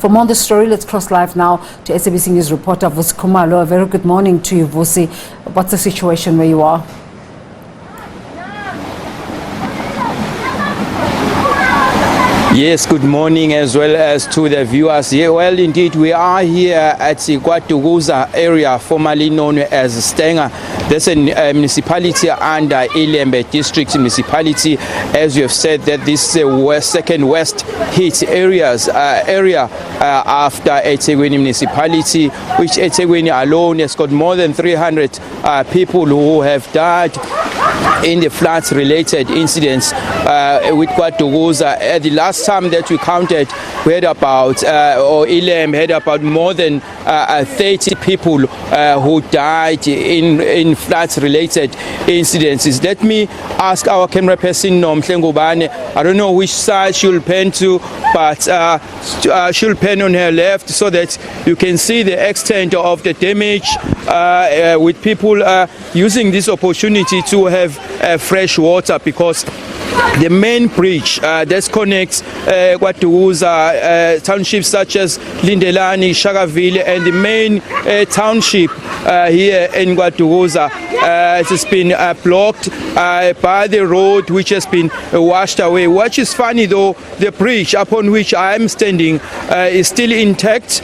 For more on the story, let's cross live now to SABC News reporter Vusi Khumalo. A very good morning to you, Vusi. What's the situation where you are? Yes, good morning as well as to the viewers. Yeah, well, indeed, we are here at the Kwadukuza area, formerly known as Stenga. That's a municipality under Illembe district municipality. As you have said, that this is the second worst hit area after eThekwini municipality, which eThekwini alone has got more than 300 people who have died in the floods-related incidents with Kwadukuza. The last time that we counted, we had about, or Illembe had about more than 30 people who died in floods-related incidences. Let me ask our camera person, Nomhlengubane. I don't know which side she'll pen to, but she'll pen on her left so that you can see the extent of the damage, with people using this opportunity to have fresh water, because the main bridge that connects Kwadukuza townships such as Lindelani, Shakaville, and the main township here in Kwadukuza has been blocked by the road, which has been washed away. What is funny though, the bridge upon which I am standing is still intact,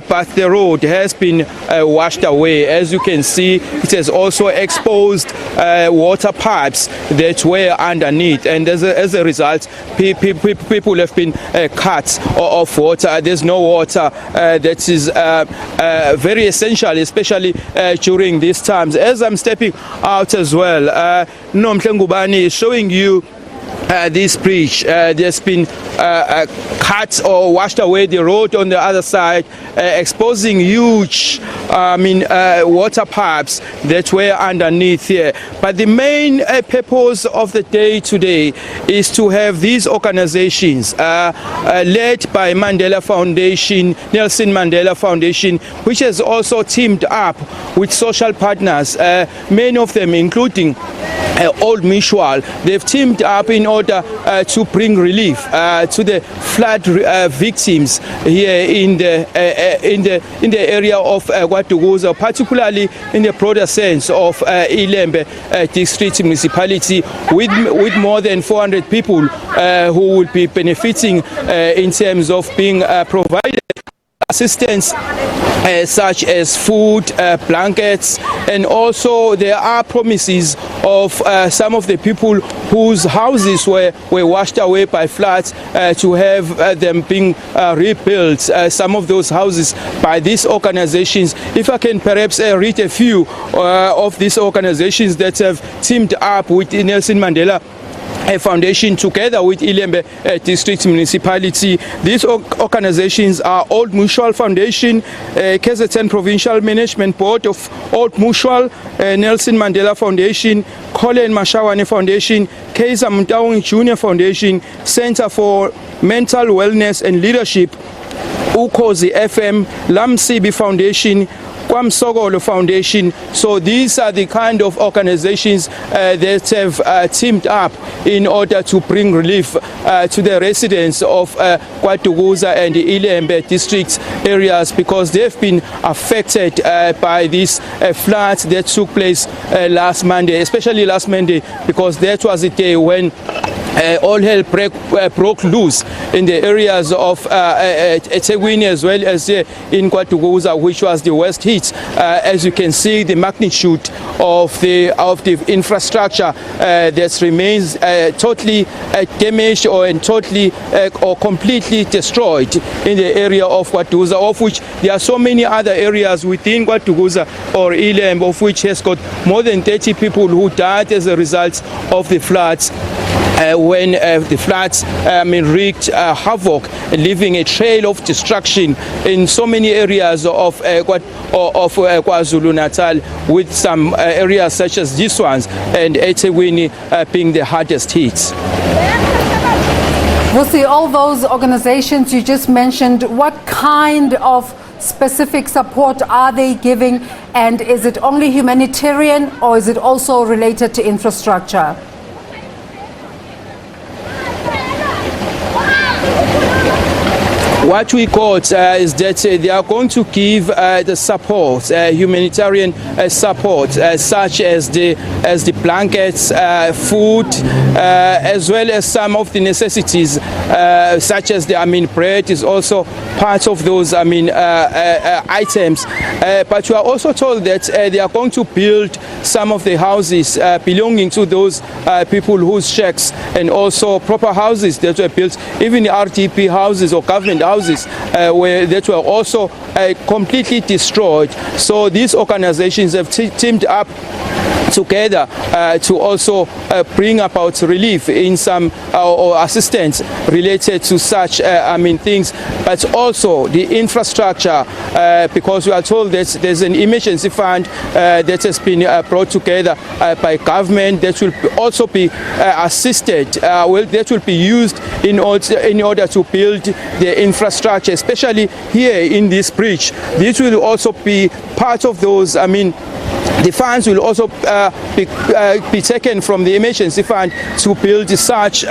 but the road has been washed away. As you can see, it has also exposed water pipes that were underneath, and as a result, people have been cut of water. There's no water that is very essential, especially during these times. As I'm stepping out as well, Nomhlengubane is showing you this bridge. There's been cut or washed away the road on the other side, exposing huge water pipes that were underneath here. But the main purpose of the day today is to have these organizations led by Mandela Foundation, Nelson Mandela Foundation, which has also teamed up with social partners, many of them including Old Mutual. They've teamed up in order to bring relief to the flood victims here in the area of Kwadukuza, particularly in the broader sense of Illembe district municipality, with more than 400 people who will be benefiting in terms of being provided assistance such as food, blankets, and also there are promises of some of the people whose houses were washed away by floods to have them being rebuilt, some of those houses by these organizations. If I can perhaps read a few of these organizations that have teamed up with Nelson Mandela Foundation together with Illembe district municipality. These organizations are Old Mutual Foundation, KZN Provincial Management Board of Old Mutual, Nelson Mandela Foundation, Colin Mashawane Foundation, Kaiser Mtaung Junior Foundation, Center for Mental Wellness and Leadership, Ukozi FM, Lamsibi Foundation, Kwamsogolo Foundation. So these are the kind of organizations that have teamed up in order to bring relief to the residents of Kwadukuza and the Illembe district areas, because they've been affected by these floods that took place last Monday, especially last Monday, because that was the day when all hell broke loose in the areas of eThekwini as well as in Kwadukuza, which was the worst hit. As you can see, the magnitude of the infrastructure that remains totally damaged or totally or completely destroyed in the area of Kwadukuza, of which there are so many other areas within Kwadukuza or Illembe, of which has got more than 30 people who died as a result of the floods. When the floods wreaked havoc, leaving a trail of destruction in so many areas of KwaZulu-Natal, with some areas such as these ones and eThekwini being the hardest hit. Vusi, all those organizations you just mentioned, what kind of specific support are they giving, and is it only humanitarian or is it also related to infrastructure? what we got is that they are going to give the support, humanitarian support, such as the blankets, food, as well as some of the necessities, such as the bread is also part of those items. But we are also told that they are going to build some of the houses belonging to those people whose shacks and also proper houses that were built, even the RDP houses or government houses that were also completely destroyed. So these organizations have teamed up together to also bring about relief in some or assistance related to such things, but also the infrastructure, because we are told that there's an emergency fund that has been brought together by government that will also be assisted, that will be used in order to build the infrastructure, especially here in this bridge. This will also be part of those, the funds will also be taken from the emergency fund to build such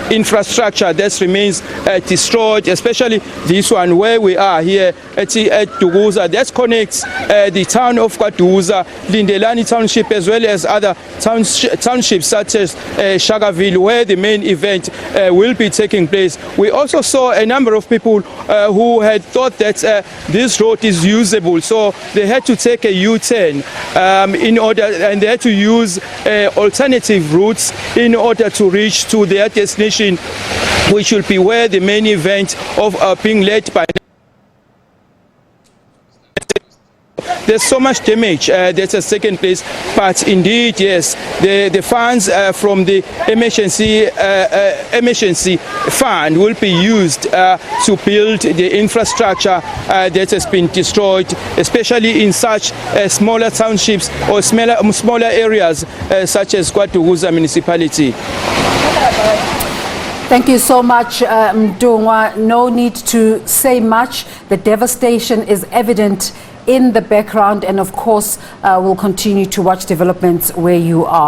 infrastructure that remains destroyed, especially this one where we are here at Dukuza, that connects the town of Kwadukuza, Lindelani Township, as well as other townships such as Shakaville, where the main event will be taking place. We also saw a number of people who had thought that this road is usable, so they had to take a U-turn and they had to use alternative routes in order to reach to their destination, which will be where the main event of being led by. There's so much damage that has taken place, but indeed, yes, the funds from the emergency fund will be used to build the infrastructure that has been destroyed, especially in such smaller townships or smaller areas such as Kwadukuza municipality. Thank you so much, Mdungwa. No need to say much. The devastation is evident in the background, and of course we'll continue to watch developments where you are.